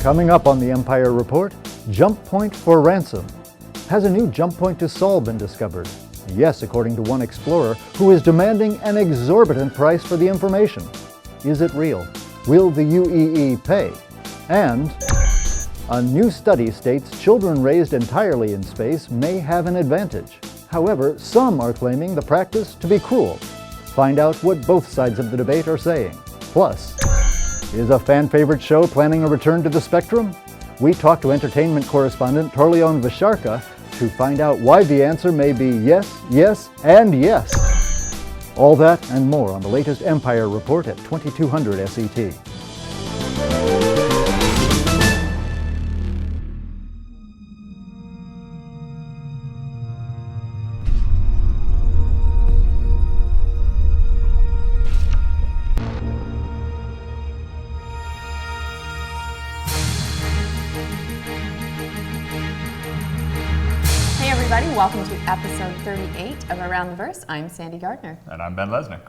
Coming up on the Empire Report, jump point for ransom. Has a new jump point to Sol been discovered? Yes, according to one explorer who is demanding an exorbitant price for the information. Is it real? Will the UEE pay? And a new study states children raised entirely in space may have an advantage. However, some are claiming the practice to be cruel. Find out what both sides of the debate are saying. Plus, is a fan-favorite show planning a return to the Spectrum? We talked to entertainment correspondent Torleon Visharka to find out why the answer may be yes, yes, and yes. All that and more on the latest Empire Report at 2200 SET. Welcome to episode 38 of Around the Verse. I'm Sandi Gardner. And I'm Ben Lesnick.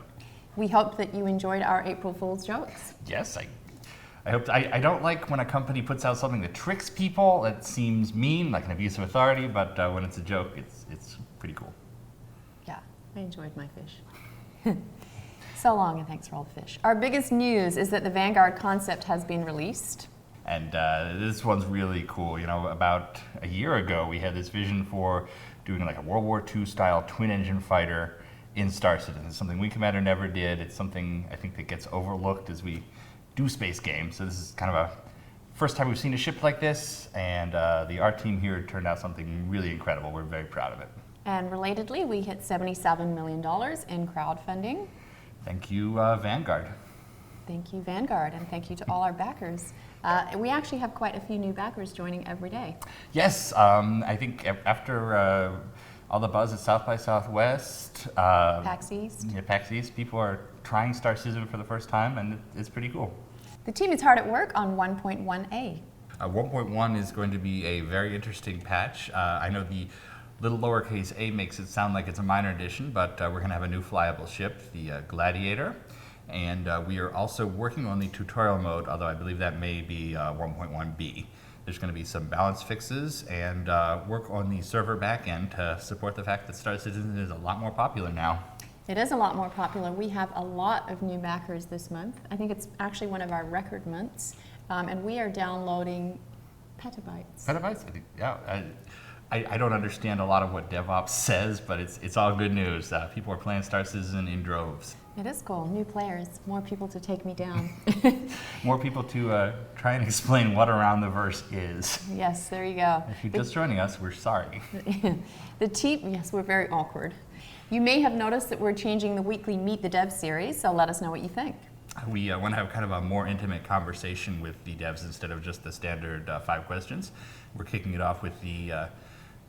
We hope that you enjoyed our April Fool's jokes. Yes, I hope. I don't like when a company puts out something that tricks people. It seems mean, like an abuse of authority, but when it's a joke, it's pretty cool. Yeah, I enjoyed my fish. So long, and thanks for all the fish. Our biggest news is that the Vanguard concept has been released. And this one's really cool. You know, about a year ago, we had this vision for doing like a World War II style twin engine fighter in Star Citizen. It's something Wing Commander never did. It's something I think that gets overlooked as we do space games. So this is kind of a first time we've seen a ship like this, and the art team here turned out something really incredible. We're very proud of it. And relatedly, we hit $77 million in crowdfunding. Thank you, Vanguard. Thank you, Vanguard, and thank you to all our backers. We actually have quite a few new backers joining every day. Yes, I think after all the buzz at South by Southwest, PAX East. Yeah, PAX East, people are trying Star Citizen for the first time, and it's pretty cool. The team is hard at work on 1.1a. 1.1 is going to be a very interesting patch. I know the little lowercase a makes it sound like it's a minor addition, but we're going to have a new flyable ship, the Gladiator. And we are also working on the tutorial mode, although I believe that may be 1.1b. There's going to be some balance fixes and work on the server backend to support the fact that Star Citizen is a lot more popular now. It is a lot more popular. We have a lot of new backers this month. I think it's actually one of our record months. And we are downloading petabytes. Petabytes? I think, yeah. I don't understand a lot of what DevOps says, but it's all good news. People are playing Star Citizen in droves. It is cool. New players, more people to take me down. More people to try and explain what Around the Verse is. Yes, there you go. If you're just joining us, we're sorry. The team, yes, we're very awkward. You may have noticed that we're changing the weekly Meet the Devs series, so let us know what you think. We want to have kind of a more intimate conversation with the devs instead of just the standard 5 questions. We're kicking it off with the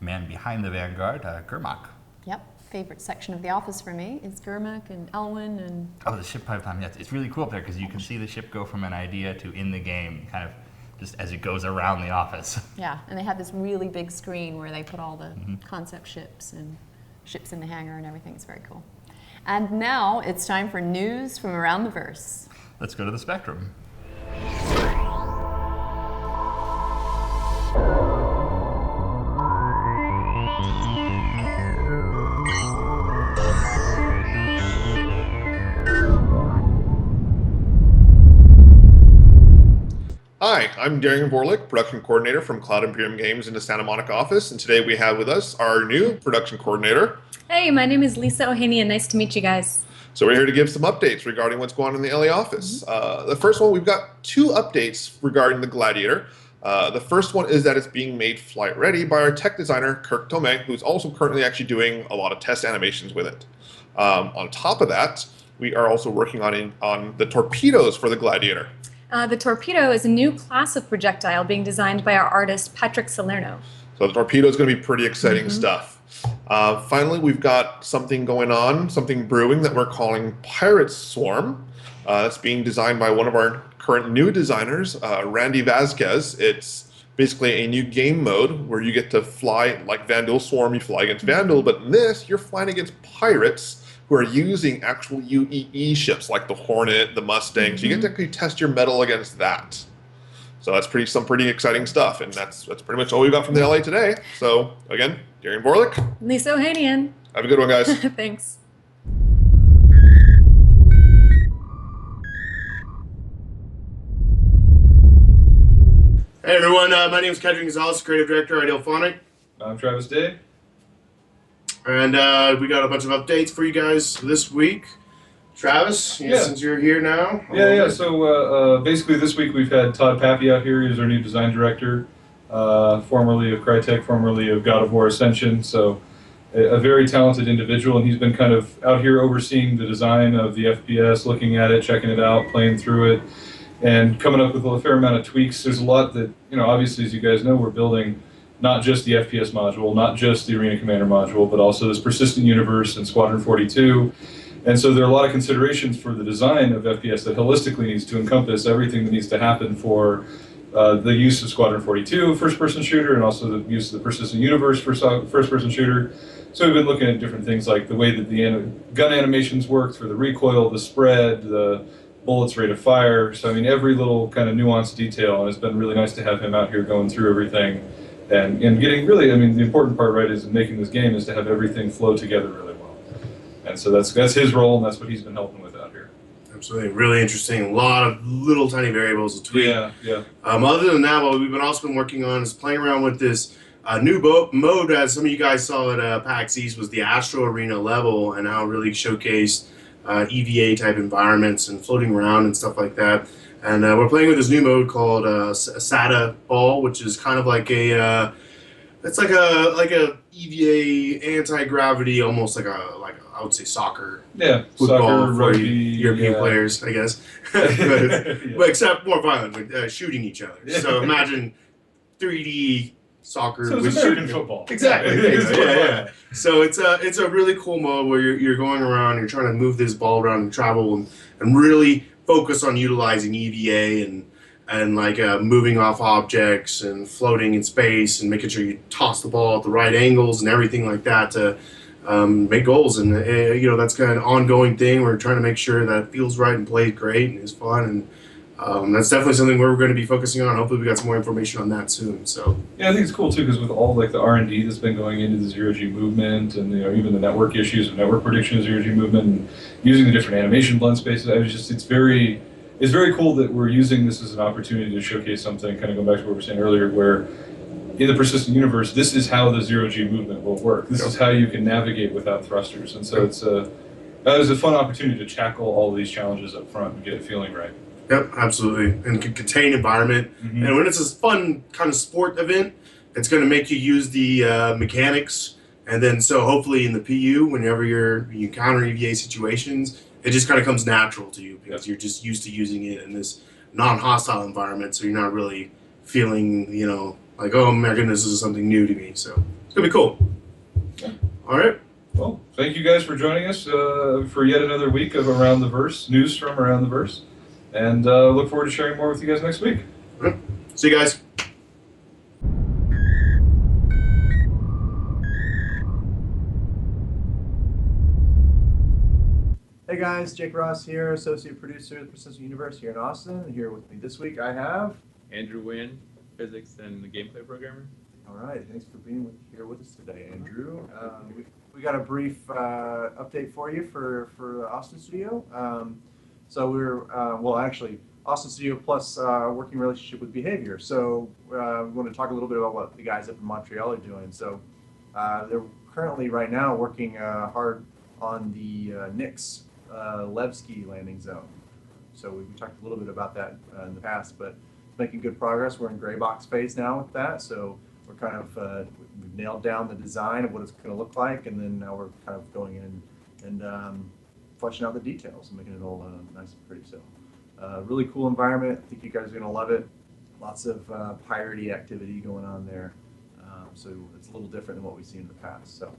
man behind the Vanguard, Gurmak. Yep. Favorite section of the office for me is Gurmak and Elwyn and... Oh, the ship pipeline. Yeah, it's really cool up there because you can see the ship go from an idea to in the game, kind of just as it goes around the office. Yeah, and they have this really big screen where they put all the concept ships and ships in the hangar and everything. It's very cool. And now it's time for news from Around the Verse. Let's go to the Spectrum. Hi, I'm Darian Vorlick, production coordinator from Cloud Imperium Games in the Santa Monica office, and today we have with us our new production coordinator. Hey, my name is Lisa Ohania. Nice to meet you guys. So we're here to give some updates regarding what's going on in the LA office. The first one, we've got 2 updates regarding the Gladiator. The first one is that it's being made flight ready by our tech designer, Kirk Tomei, who's also currently actually doing a lot of test animations with it. On top of that, we are also working on the torpedoes for the Gladiator. The torpedo is a new class of projectile being designed by our artist, Patrick Salerno. So the torpedo is going to be pretty exciting stuff. Finally, we've got something going on, something brewing that we're calling Pirate Swarm. It's being designed by one of our current new designers, Randy Vasquez. It's basically a new game mode where you get to fly like Vandal Swarm, you fly against Vandal, but in this, you're flying against pirates who are using actual UEE ships like the Hornet, the Mustang, so you get to actually test your mettle against that. So that's some pretty exciting stuff, and that's pretty much all we got from the LA today. So again, Darian Vorlick, Lisa Ohanian. have a good one, guys. Thanks. Hey everyone, my name is Kedrian Gonzalez, Creative Director at Idealphonic. I'm Travis Day. And we got a bunch of updates for you guys this week. Travis, since you're here now. So basically this week we've had Todd Pappy out here. He's our new design director, formerly of Crytek, formerly of God of War Ascension. So a very talented individual, and he's been kind of out here overseeing the design of the FPS, looking at it, checking it out, playing through it, and coming up with a fair amount of tweaks. There's a lot that, obviously, as you guys know, we're building not just the FPS module, not just the Arena Commander module, but also this persistent universe and Squadron 42. And so there are a lot of considerations for the design of FPS that holistically needs to encompass everything that needs to happen for the use of Squadron 42 first-person shooter, and also the use of the persistent universe for first-person shooter. So we've been looking at different things like the way that the gun animations work for the recoil, the spread, the bullets rate of fire. So I mean, every little kind of nuanced detail, and it's been really nice to have him out here going through everything and getting really, the important part, right, is making this game is to have everything flow together really well. And so that's his role, and that's what he's been helping with out here. Absolutely, really interesting. A lot of little tiny variables to tweak. Yeah. Other than that, what we've also been working on is playing around with this new mode, as some of you guys saw at PAX East, was the Astro Arena level, and how it really showcased EVA type environments and floating around and stuff like that. And we're playing with this new mode called SATA Ball, which is kind of like it's like a EVA anti-gravity, almost like I would say soccer. Yeah, football soccer, for rugby, European players, I guess. but except more violent, like shooting each other. Yeah. So imagine 3D soccer So it's with American shooting. football. Exactly. Yeah. Yeah. So it's a really cool mode where you're going around, you're trying to move this ball around and travel and really focus on utilizing EVA and like moving off objects and floating in space and making sure you toss the ball at the right angles and everything like that to make goals. And that's kind of an ongoing thing. We're trying to make sure that it feels right and plays great and is fun, and that's definitely something we're going to be focusing on. Hopefully we got some more information on that soon. So Yeah, I think it's cool too, because with all like the R&D that's been going into the zero-G movement, and even the network issues of network prediction of zero-G movement, and using the different animation blend spaces, it's very cool that we're using this as an opportunity to showcase something. Kind of going back to what we were saying earlier, where in the persistent universe, this is how the zero-G movement will work. This is how you can navigate without thrusters, and so it's a fun opportunity to tackle all of these challenges up front and get it feeling right. Yep, absolutely. And contain environment. Mm-hmm. And when it's a fun kind of sport event, it's going to make you use the mechanics. And then so hopefully in the PU, whenever you encounter EVA situations, it just kind of comes natural to you because you're just used to using it in this non-hostile environment. So you're not really feeling, like, oh my goodness, this is something new to me. So it's going to be cool. Yeah. All right. Well, thank you guys for joining us for yet another week of Around the Verse, news from Around the Verse. And look forward to sharing more with you guys next week. All right. See you guys. Hey guys, Jake Ross here, Associate Producer of the Persistent Universe here in Austin. Here with me this week I have Andrew Wynn, Physics and the Gameplay Programmer. All right, thanks for being here with us today, Andrew. We got a brief update for you for the Austin studio. So we're, Austin Studio plus working relationship with Behavior. So we want to talk a little bit about what the guys up in Montreal are doing. So they're currently right now working hard on the Nix Levski landing zone. So we talked a little bit about that in the past, but it's making good progress. We're in gray box phase now with that. So we're kind of we've nailed down the design of what it's going to look like, and then now we're kind of going in and fleshing out the details and making it all nice and pretty. So really cool environment. I think you guys are going to love it. Lots of piratey activity going on there. So it's a little different than what we've seen in the past. So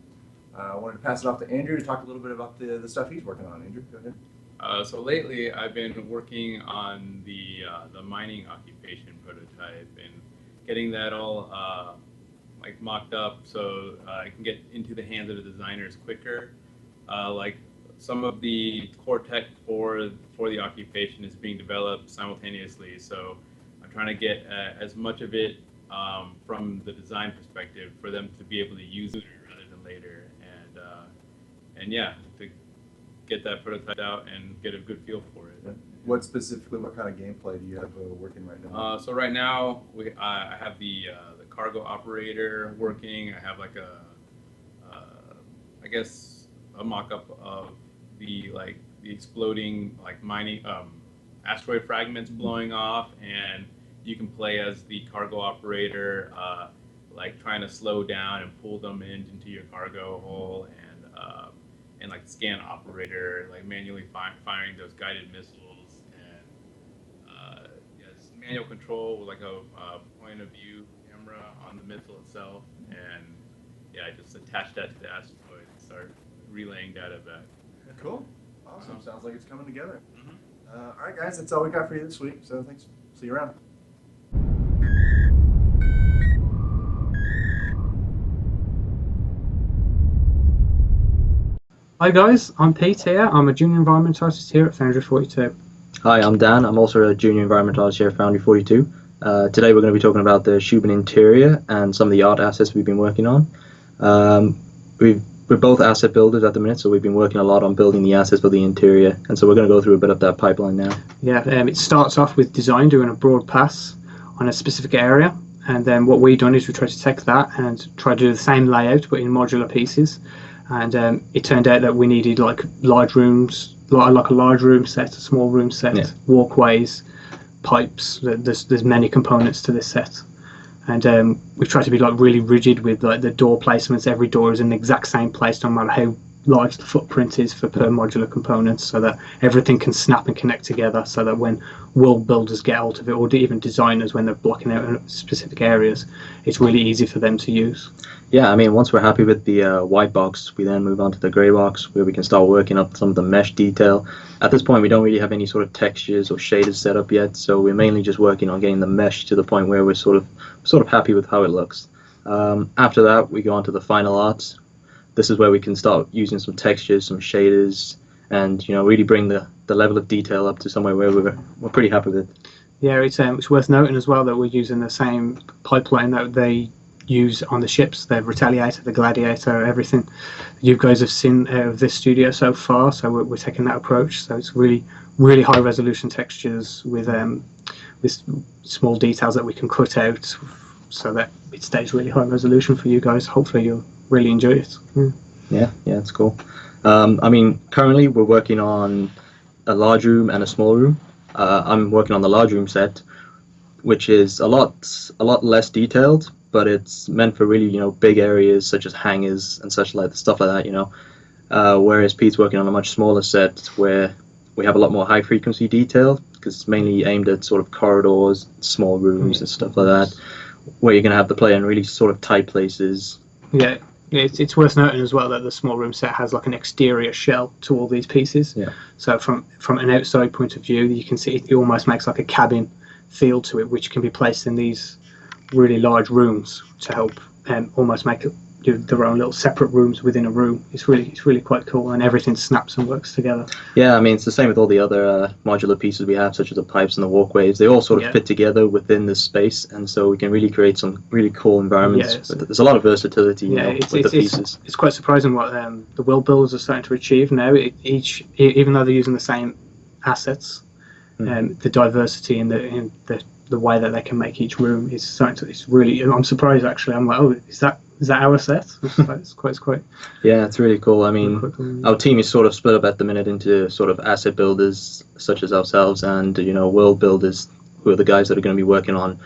I wanted to pass it off to Andrew to talk a little bit about the stuff he's working on. Andrew, go ahead. So lately, I've been working on the mining occupation prototype and getting that all mocked up so it can get into the hands of the designers quicker. Some of the core tech for the occupation is being developed simultaneously. So I'm trying to get as much of it from the design perspective for them to be able to use it rather than later, and yeah, to get that prototype out and get a good feel for it. Yeah. What kind of gameplay do you have working right now? So right now, I have the cargo operator working. I have like I guess a mock-up of the exploding mining asteroid fragments blowing off, and you can play as the cargo operator, trying to slow down and pull them into your cargo hole, and like scan operator, manually firing those guided missiles, and yes, manual control with a point of view camera on the missile itself, and yeah, I just attach that to the asteroid and start relaying data back. Cool. Awesome. Sounds like it's coming together. All right, guys, that's all we got for you this week. So thanks. See you around. Hi guys, I'm Pete here. I'm a junior environmentalist here at Foundry 42. Hi, I'm Dan. I'm also a junior environmentalist here at Foundry 42. Today we're going to be talking about the Shubin interior and some of the art assets we've been working on. We're both asset builders at the minute, so we've been working a lot on building the assets for the interior, and so we're going to go through a bit of that pipeline now. Yeah, it starts off with design, doing a broad pass on a specific area, and then what we've done is we try to take that and try to do the same layout but in modular pieces. And it turned out that we needed large rooms, like a large room set, a small room set, walkways, pipes. There's many components to this set, and we've tried to be really rigid with the door placements. Every door is in the exact same place, no matter how large the footprint is per modular component, so that everything can snap and connect together, so that when world builders get out of it, or even designers when they're blocking out specific areas, it's really easy for them to use. Yeah, I mean, once we're happy with the white box, we then move on to the grey box, where we can start working up some of the mesh detail. At this point, we don't really have any sort of textures or shaders set up yet, so we're mainly just working on getting the mesh to the point where we're sort of happy with how it looks. After that, we go on to the final art. This is where we can start using some textures, some shaders, and really bring the level of detail up to somewhere where we're pretty happy with it. Yeah, it's worth noting as well that we're using the same pipeline that they use on the ships, the Retaliator, the Gladiator, everything you guys have seen out of this studio so far. So we're taking that approach. So it's really high resolution textures with small details that we can cut out, so that it stays really high resolution for you guys. Hopefully you'll really enjoy it. Yeah, it's cool. I mean, currently we're working on a large room and a small room. I'm working on the large room set, which is a lot less detailed, but it's meant for really big areas such as hangars and stuff like that. Whereas Pete's working on a much smaller set where we have a lot more high frequency detail, because it's mainly aimed at sort of corridors, small rooms and stuff like that, where you're going to have the player in really sort of tight places. Yeah, it's worth noting as well that the small room set has an exterior shell to all these pieces. Yeah. So from an outside point of view, you can see it almost makes like a cabin feel to it, which can be placed in these really large rooms to help almost make their own little separate rooms within a room. It's really quite cool, and everything snaps and works together. Yeah, I mean, it's the same with all the other modular pieces we have, such as the pipes and the walkways. They all sort of fit together within this space, and so we can really create some really cool environments. Yeah, there's a lot of versatility with the pieces. It's quite surprising what the world builders are starting to achieve now. Even though they're using the same assets, the diversity in the way that they can make each room is starting to. It's really. I'm surprised actually. I'm like, oh, is that our set? It's quite. Yeah, it's really cool. I mean, our team is sort of split up at the minute into sort of asset builders such as ourselves, and world builders, who are the guys that are going to be working on,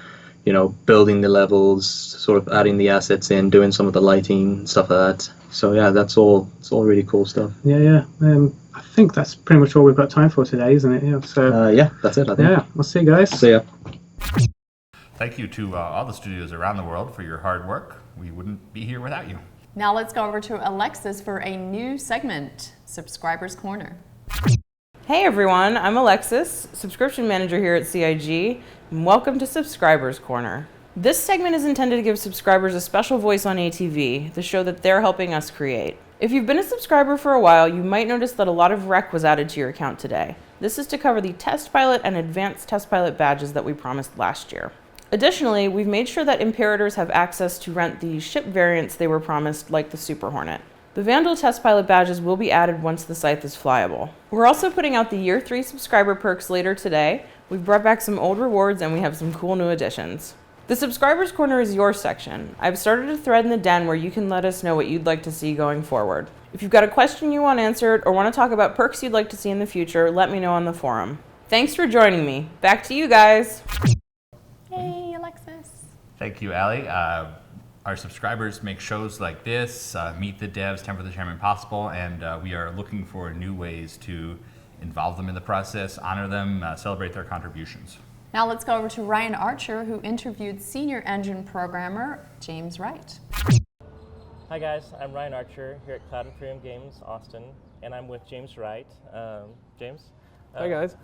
building the levels, sort of adding the assets in, doing some of the lighting, stuff like that. So yeah, it's all really cool stuff. Yeah. I think that's pretty much all we've got time for today, isn't it? Yeah. So. Yeah, that's it. I think. Yeah. I'll see you guys. See ya. Thank you to all the studios around the world for your hard work. We wouldn't be here without you. Now let's go over to Alexis for a new segment, Subscribers Corner. Hey everyone, I'm Alexis, subscription manager here at CIG, and welcome to Subscribers Corner. This segment is intended to give subscribers a special voice on ATV, the show that they're helping us create. If you've been a subscriber for a while, you might notice that a lot of rec was added to your account today. This is to cover the test pilot and advanced test pilot badges that we promised last year. Additionally, we've made sure that Imperators have access to rent the ship variants they were promised, like the Super Hornet. The Vandal test pilot badges will be added once the Scythe is flyable. We're also putting out the Year 3 subscriber perks later today. We've brought back some old rewards and we have some cool new additions. The Subscribers Corner is your section. I've started a thread in the den where you can let us know what you'd like to see going forward. If you've got a question you want answered or want to talk about perks you'd like to see in the future, let me know on the forum. Thanks for joining me. Back to you guys. Hey, Alexis. Thank you, Allie. Our subscribers make shows like this, Meet the Devs, 10 for the Chairman Possible, and we are looking for new ways to involve them in the process, honor them, celebrate their contributions. Now let's go over to Ryan Archer, who interviewed senior engine programmer James Wright. Hi guys, I'm Ryan Archer here at Cloud Imperium Games, Austin, and I'm with James Wright. James? Hi guys.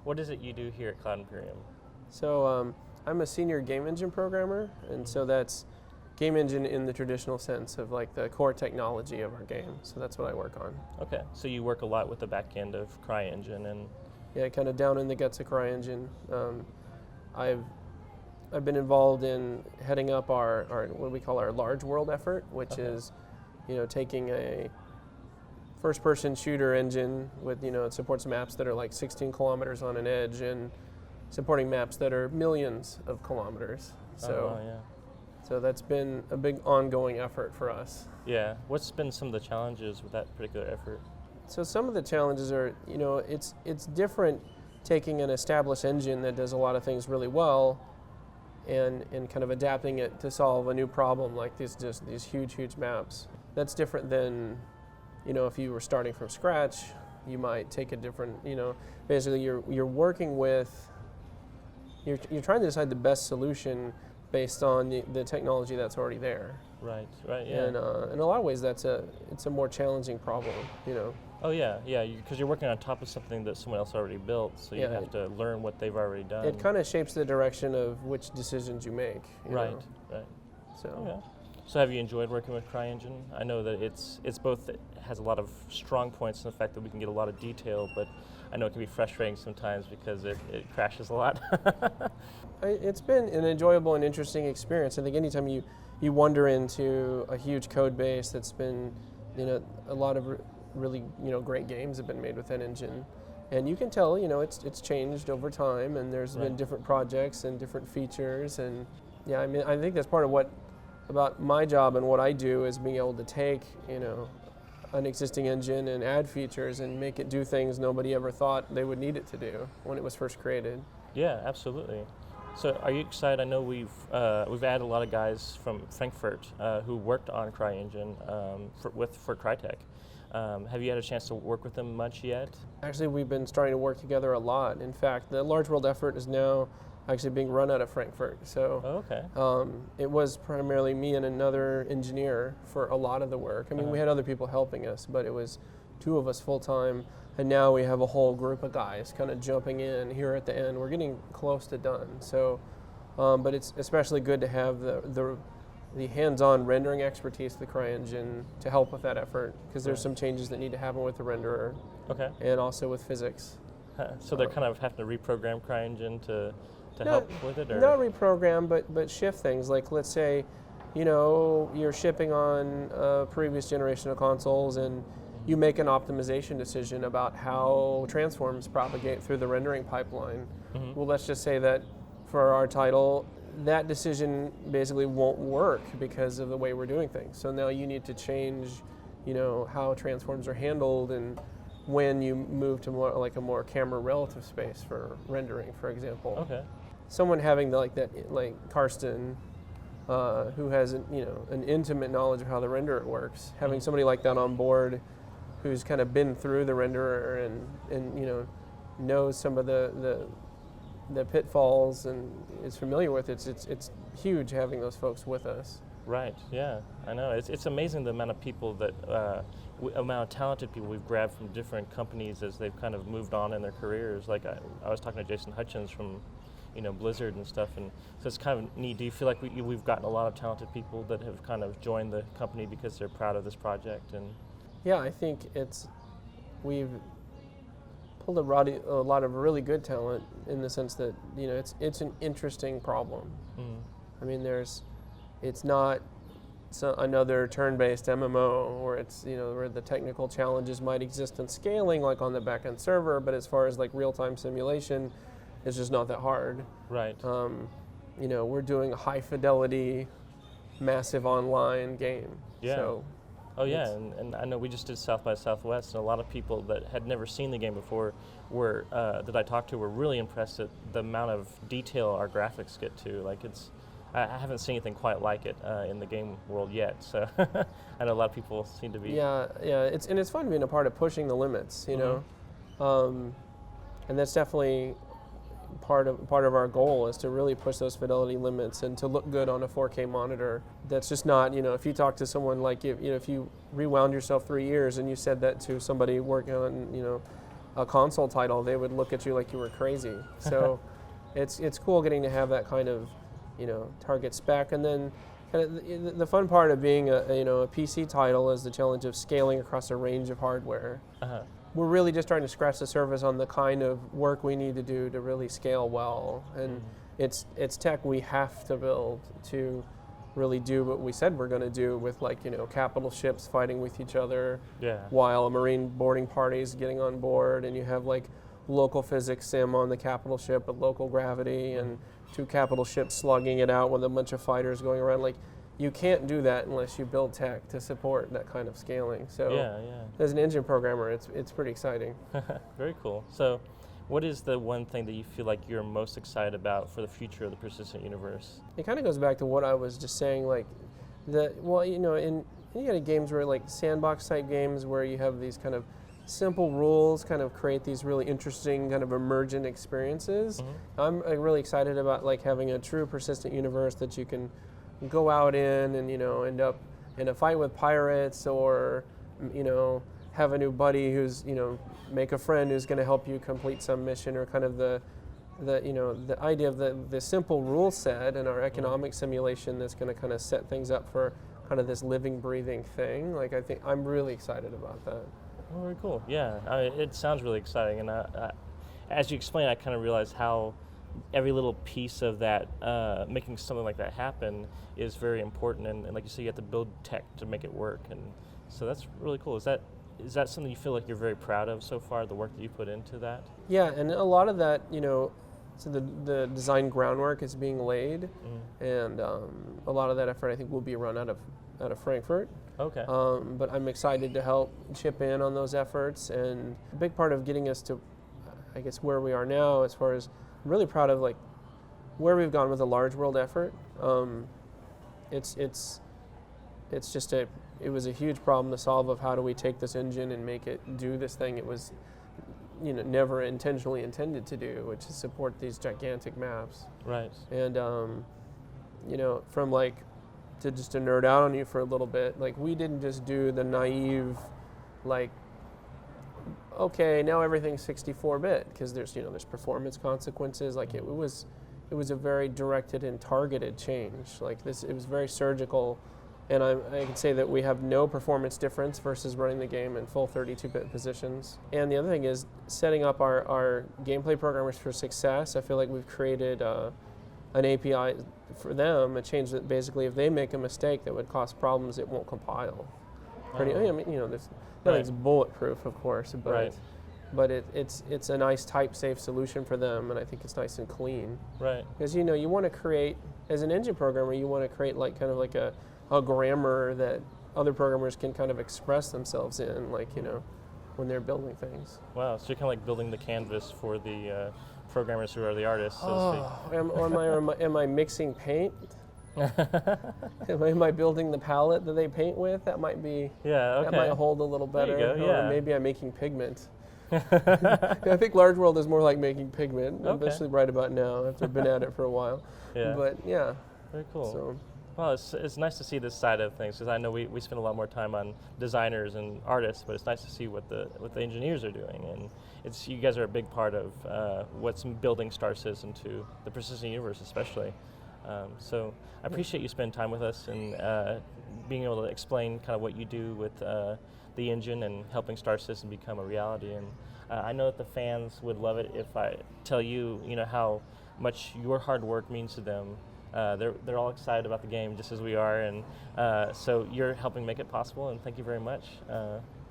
What is it you do here at Cloud Imperium? So I'm a senior game engine programmer, and so that's game engine in the traditional sense of like the core technology of our game. So that's what I work on. Okay, so you work a lot with the back end of CryEngine and... Yeah, kind of down in the guts of CryEngine. I've been involved in heading up our what we call our large world effort, which is, taking a first-person shooter engine with, it supports maps that are like 16 kilometers on an edge and supporting maps that are millions of kilometers. So, so that's been a big ongoing effort for us. Yeah, what's been some of the challenges with that particular effort? So some of the challenges are, it's different taking an established engine that does a lot of things really well and kind of adapting it to solve a new problem like these huge maps. That's different than, if you were starting from scratch, you might take a different, basically you're working with, you're trying to decide the best solution based on the technology that's already there. Right, yeah. And in a lot of ways, it's a more challenging problem, Oh yeah, because you're working on top of something that someone else already built, so you have to learn what they've already done. It kind of shapes the direction of which decisions you make. Right. So. Okay. So have you enjoyed working with CryEngine? I know that it's both, it has a lot of strong points in the fact that we can get a lot of detail, but I know it can be frustrating sometimes because it crashes a lot. It's been an enjoyable and interesting experience. I think anytime you wander into a huge code base that's been, a lot of really, great games have been made with that engine. And you can tell, it's changed over time and there's been different projects and different features. And yeah, I think that's part of what, about my job and what I do is being able to take, an existing engine and add features and make it do things nobody ever thought they would need it to do when it was first created. Yeah, absolutely. So are you excited? I know we've added a lot of guys from Frankfurt who worked on CryEngine for Crytek. Have you had a chance to work with them much yet? Actually, we've been starting to work together a lot. In fact, the large world effort is now actually being run out of Frankfurt. So it was primarily me and another engineer for a lot of the work. I mean, we had other people helping us, but it was two of us full-time. And now we have a whole group of guys kind of jumping in here at the end. We're getting close to done. So, but it's especially good to have the hands-on rendering expertise of the CryEngine to help with that effort, because there's some changes that need to happen with the renderer. And also with physics. So they're kind of having to reprogram CryEngine to help with it? Or? Not reprogram, but shift things. Like, let's say, you're shipping on previous generation of consoles and you make an optimization decision about how transforms propagate through the rendering pipeline. Well, let's just say that for our title, that decision basically won't work because of the way we're doing things. So now you need to change, how transforms are handled and when you move to more like a more camera relative space for rendering, for example. Someone having like Karsten, who has an intimate knowledge of how the renderer works, having somebody like that on board who's kind of been through the renderer and knows some of the pitfalls and is familiar with it. It's huge having those folks with us. Right. Yeah, I know. It's amazing the amount of people that amount of talented people we've grabbed from different companies as they've kind of moved on in their careers. Like I was talking to Jason Hutchins from Blizzard and stuff, and so it's kind of neat. Do you feel like we've gotten a lot of talented people that have kind of joined the company because they're proud of this project? And Yeah, I think we've pulled a lot of really good talent in the sense that it's an interesting problem. I mean, it's not another turn-based MMO where it's where the technical challenges might exist in scaling, like on the back-end server, but as far as like real-time simulation, it's just not that hard. Right. We're doing a high-fidelity, massive online game. Yeah. So Oh yeah, and I know we just did South by Southwest, and a lot of people that had never seen the game before were that I talked to were really impressed at the amount of detail our graphics get to. Like I haven't seen anything quite like it in the game world yet. So I know a lot of people seem to be. Yeah. It's fun being a part of pushing the limits, and that's definitely part of our goal is to really push those fidelity limits and to look good on a 4K monitor. That's just not, if you talk to someone like if you rewound yourself 3 years and you said that to somebody working on a console title, they would look at you like you were crazy. So it's cool getting to have that kind of target spec. And then kind of the fun part of being a PC title is the challenge of scaling across a range of hardware. We're really just trying to scratch the surface on the kind of work we need to do to really scale well. And it's tech we have to build to really do what we said we're going to do with capital ships fighting with each other while a marine boarding party is getting on board, and you have local physics sim on the capital ship with local gravity and 2 capital ships slugging it out with a bunch of fighters going around. You can't do that unless you build tech to support that kind of scaling. So as an engine programmer, it's pretty exciting. Very cool. So what is the one thing that you feel like you're most excited about for the future of the persistent universe? It kind of goes back to what I was just saying, you got games where sandbox type games where you have these kind of simple rules kind of create these really interesting kind of emergent experiences. I'm really excited about having a true persistent universe that you can go out in and end up in a fight with pirates, or have a new buddy who's make a friend who's going to help you complete some mission, or kind of the idea of the simple rule set in our economic simulation that's going to kind of set things up for kind of this living, breathing thing. I think I'm really excited about that. Oh, very cool. Yeah, it sounds really exciting, and as you explain, I kind of realized how every little piece of that, making something like that happen, is very important. And like you say, you have to build tech to make it work. And so that's really cool. Is that something you feel like you're very proud of so far, the work that you put into that? Yeah, and a lot of that, so the design groundwork is being laid, and a lot of that effort I think will be run out of Frankfurt. Okay. But I'm excited to help chip in on those efforts, and a big part of getting us to, I guess, where we are now, as far as I'm really proud of where we've gone with the large world effort. It's just it was a huge problem to solve of how do we take this engine and make it do this thing it was never intentionally intended to do, which is support these gigantic maps. Right. And from to just to nerd out on you for a little bit, we didn't just do the naive okay, now everything's 64-bit, because there's performance consequences. It was a very directed and targeted change. It was very surgical, and I can say that we have no performance difference versus running the game in full 32-bit positions. And the other thing is setting up our gameplay programmers for success. I feel like we've created an API for them, a change that basically if they make a mistake that would cause problems, it won't compile. There's nothing's bulletproof, of course, but it's a nice type-safe solution for them, and I think it's nice and clean. Right. Because you want to create, as an engine programmer, you want to create a grammar that other programmers can kind of express themselves in, when they're building things. Wow, so you're kind of building the canvas for the programmers who are the artists, so to speak. Am I mixing paint? Am I building the palette that they paint with? That might be. Yeah. Okay. That might hold a little better. There you go, yeah. Or maybe I'm making pigment. I think large world is more like making pigment, especially right about now after I've been at it for a while. Yeah. But yeah. Very cool. So Well, it's nice to see this side of things because I know we spend a lot more time on designers and artists, but it's nice to see what the engineers are doing, and you guys are a big part of what's building Star Citizen to the persistent universe, especially. So I appreciate you spending time with us and being able to explain kind of what you do with the engine and helping Star Citizen become a reality. And I know that the fans would love it if I tell you, how much your hard work means to them. They're all excited about the game just as we are, and so you're helping make it possible, and thank you very much.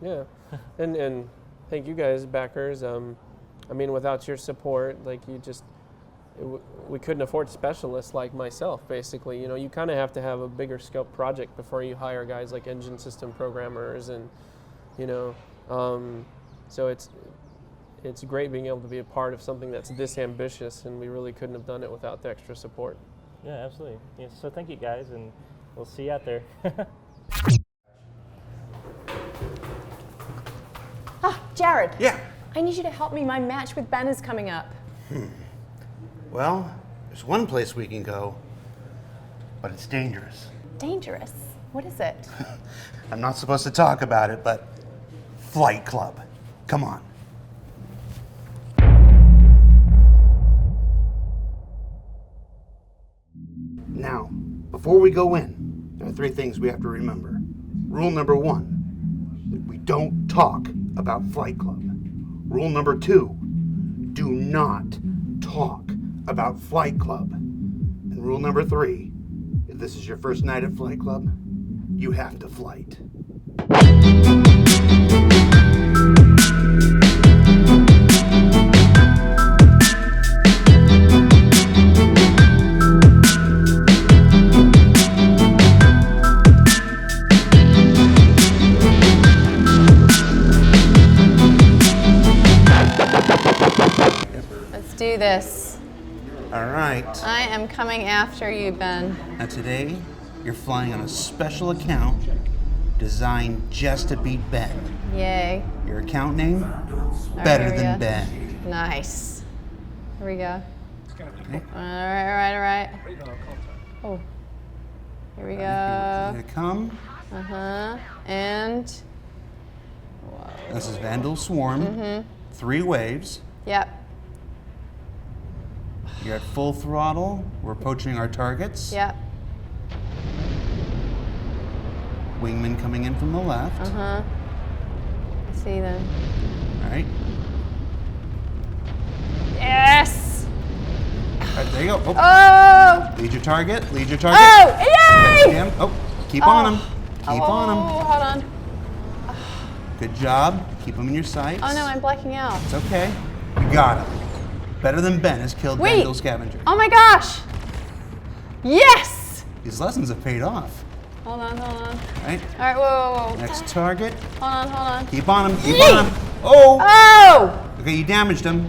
Yeah, and thank you guys, backers. I mean, without your support, we couldn't afford specialists like myself, basically. You kind of have to have a bigger scope project before you hire guys like engine system programmers, and so it's great being able to be a part of something that's this ambitious, and we really couldn't have done it without the extra support. Yeah, absolutely. Yeah, so thank you guys, and we'll see you out there. Jared. Yeah. I need you to help me. My match with Ben is coming up. Well, there's one place we can go, but it's dangerous. Dangerous? What is it? I'm not supposed to talk about it, but Flight Club. Come on. Now, before we go in, there are 3 things we have to remember. Rule number 1, that we don't talk about Flight Club. Rule number 2, do not talk about Flight Club. And rule number 3, if this is your first night at Flight Club, you have to flight. Let's do this. All right. I am coming after you, Ben. Now today, you're flying on a special account designed just to beat Ben. Yay. Your account name? Right, Better here we than go. Ben. Nice. Here we go. Okay. All right. Oh. Here we go. Here they come. And. This is Vandal Swarm. 3 waves. Yep. You're at full throttle. We're approaching our targets. Yep. Wingman coming in from the left. I see them. All right. Yes! All right, there you go. Oh! Lead your target. Lead your target. Oh! Yay! Okay, damn. Oh, keep on him. Keep on him. Hold on. Good job. Keep him in your sights. Oh no, I'm blacking out. It's okay. You got him. Better than Ben has killed Vandal Scavenger. Oh my gosh! Yes! These lessons have paid off. Hold on. All right. All right, whoa. Next target. Hold on. Keep on him. Keep on him. Oh! Oh! Okay, you damaged him.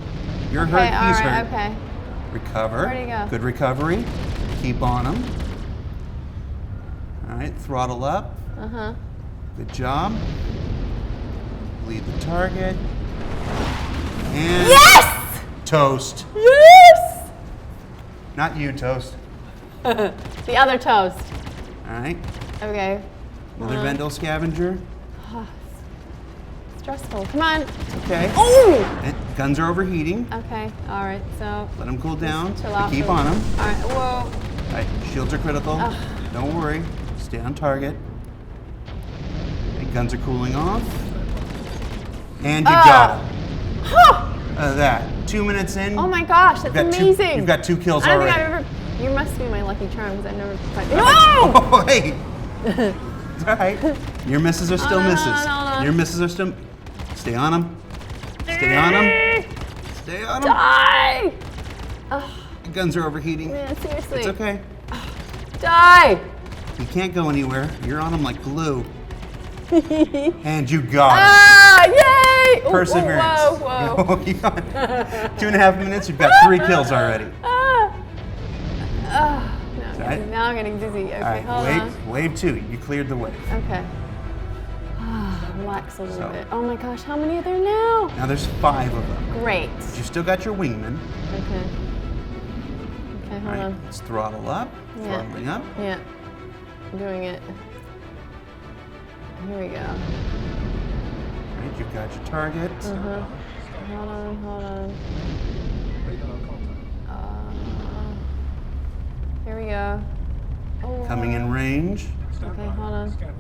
You're hurt. He's hurt. Okay. Recover. Where'd he go? Good recovery. Keep on him. All right, throttle up. Good job. Lead the target. And Yes! Toast. Yes! Not you, Toast. The other toast. All right. Okay. Another Vandal Scavenger. Stressful. Come on. Okay. Oh! And guns are overheating. Okay. All right. So. Let them cool down. Chill out. Keep on them. All right. Whoa. All right. Shields are critical. Don't worry. Stay on target. Okay, guns are cooling off. And you got him. That. 2 minets in. Oh my gosh, that's amazing. You've got 2 kills I don't already. think I've ever. You must be my lucky charm because I've never. No! Oh, hey. It's all right. Your misses are still misses. No. Your misses are still. Stay on them. Stay on them. Stay on them. Die! The guns are overheating. Man, seriously. It's okay. Die! You can't go anywhere. You're on them like glue. And you got him. Ah! Yay! Perseverance. Whoa. You got 2.5 minutes. You've got 3 kills already. Right. Now I'm getting dizzy. Okay, All right, hold on. wave 2. You cleared the wave. Okay. Relax a little bit. Oh my gosh, how many are there now? Now there's 5 of them. Great. But you still got your wingman. Okay. Okay, hold on. Let's throttle up. Yeah. Throttling up. Yeah. doing it. Here we go. Right, you've got your target. Uh-huh. Hold on. Here we go. Oh, Coming in range. Okay, hold on. Stay on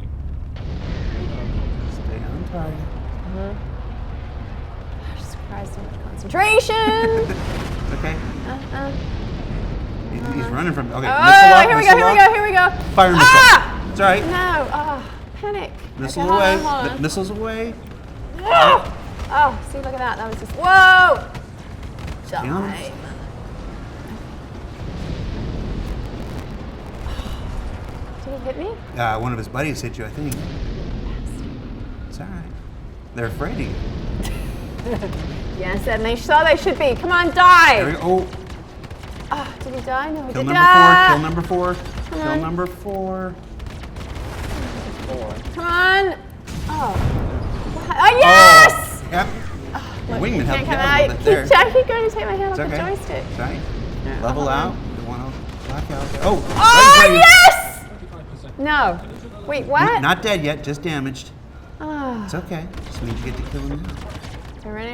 target. Uh-huh. Jesus Christ, so much concentration! Okay. He's running from. Okay. Oh, here we go. Fire missile. Ah! It's all right. No, panic. Missile Okay, away. hold on. Missile's away. Oh, see, look at that. That was just, whoa! Die. Did he hit me? One of his buddies hit you, I think. It's all right. They're afraid of you. Yes, and they should be. Come on, die! There we go. Oh, did he die? No, he Kill did number 4. Kill number 4. Come Kill on. number 4. Come on! Oh, yes! Yep. Look, Wingman he helped can't you come out a little bit there. He's going to take my hand It's off the okay. joystick. It's all right. Yeah, Level hold out. on. You want to black out. Oh! Oh, yes! No. Wait, what? Not dead yet, just damaged. Oh. It's okay. Just means you get to kill him now. So ready.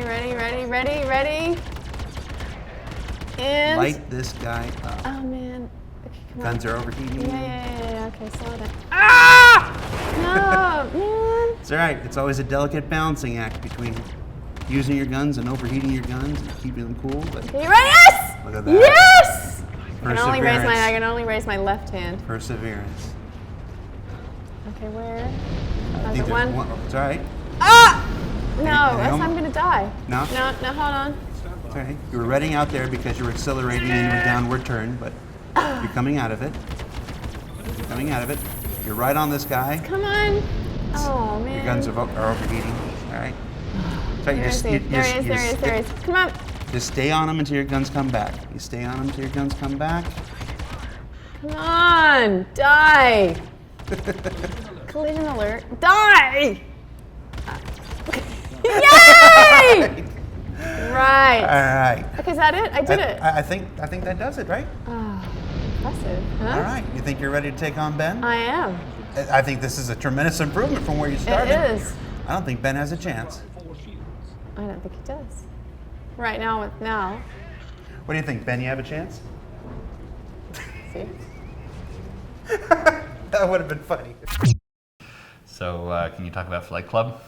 And... Light this guy up. Oh, man. Okay, come Guns on. are overheating. Yeah. Okay, slow down. Ah! No, man. It's all right. It's always a delicate balancing act between using your guns and overheating your guns and keeping them cool. But Okay, you ready? Yes! look at that. Yes! I Perseverance. can only raise my left hand. Perseverance. Okay, where? I How's think it there's one? It's all right. Ah! No, Any I'm gonna die. No? No, hold on. It's all right. You were reading out there because you were accelerating into a downward turn, but you're coming out of it. You're right on this guy. Come on. Oh, man. Your guns are overheating. All right. So you just, There he is. Come on. Just stay on them until your guns come back. You stay on them until your guns come back. Come on. Die. Collision alert. Die. Yay! Right. All right. Okay, is that it? I did it. I think that does it, right? Oh, impressive. Huh? All right. You think you're ready to take on Ben? I am. I think this is a tremendous improvement from where you started. It is. I don't think Ben has a chance. I don't think he does. Right now, What do you think, Ben? You have a chance? See? That would have been funny. So, can you talk about Flight Club?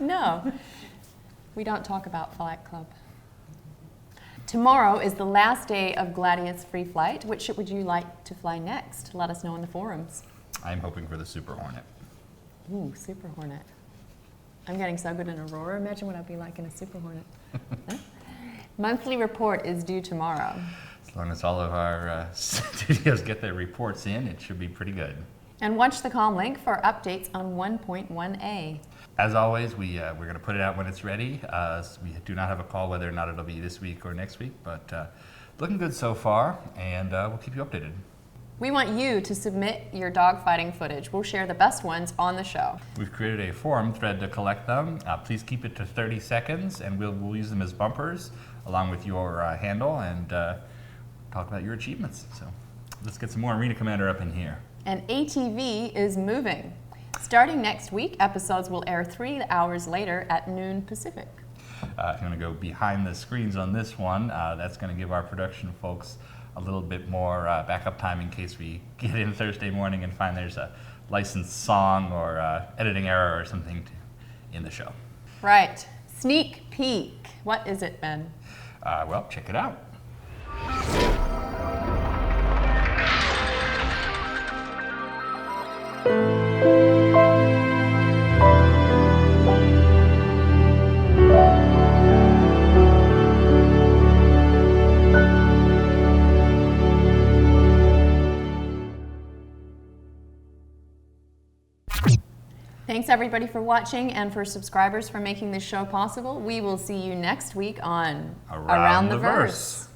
No. We don't talk about Flight Club. Tomorrow is the last day of Gladius Free Flight. Which ship would you like to fly next? Let us know in the forums. I'm hoping for the Super Hornet. Ooh, Super Hornet. I'm getting so good in Aurora. Imagine what I'd be like in a Super Hornet. Huh? Monthly report is due tomorrow. As long as all of our studios get their reports in, it should be pretty good. And watch the comm link for updates on 1.1a. As always, we're going to put it out when it's ready. We do not have a call whether or not it'll be this week or next week, but looking good so far, and we'll keep you updated. We want you to submit your dogfighting footage. We'll share the best ones on the show. We've created a forum thread to collect them. Please keep it to 30 seconds, and we'll use them as bumpers along with your handle and talk about your achievements. So let's get some more Arena Commander up in here. And ATV is moving. Starting next week, episodes will air 3 hours later at noon Pacific. If you want to go behind the screens on this one, that's going to give our production folks a little bit more backup time in case we get in Thursday morning and find there's a licensed song or editing error or something in the show. Right. Sneak peek. What is it, Ben? Well, check it out. Thanks everybody for watching and for subscribers for making this show possible. We will see you next week on Around the Verse.